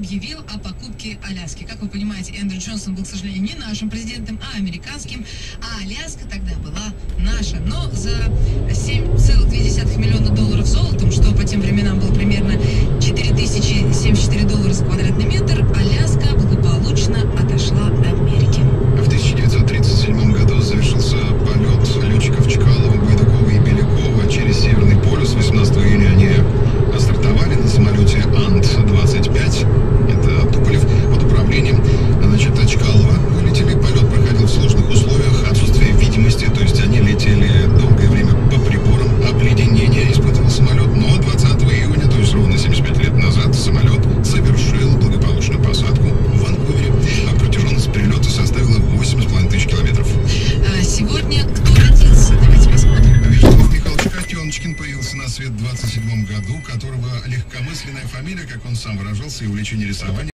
объявил о покупке Аляски. Как вы понимаете, Эндрю Джонсон был, к сожалению, не нашим президентом, а американским, а Аляска тогда была наша. Но за $7,2 миллиона золотом, что по тем временам было примерно $4074 за квадратный метр, Аляска благополучно отошла Америке. В 1937 году завершился полет летчиков Чкалова, Байдукова и Белякова через Северный полюс. 18 июня они стартовали на самолете Ан-25. Это Туполев под управлением. Чкалова вылетели. Полет проходил в сложных условиях, отсутствие видимости, то есть они летели долгое время по приборам. Обледенение испытывал самолет, но 20 июня, то есть ровно 75 лет назад, самолет совершил благополучную посадку в Ванкувере. Протяженность перелета составила 8,5 тысяч километров. Сегодня кто родился? Давайте посмотрим. Вячеслав Михайлович Котеночкин появился на свет в 27 году, которого легкомысленная фамилия, как он сам выражался, и увлечение рисованием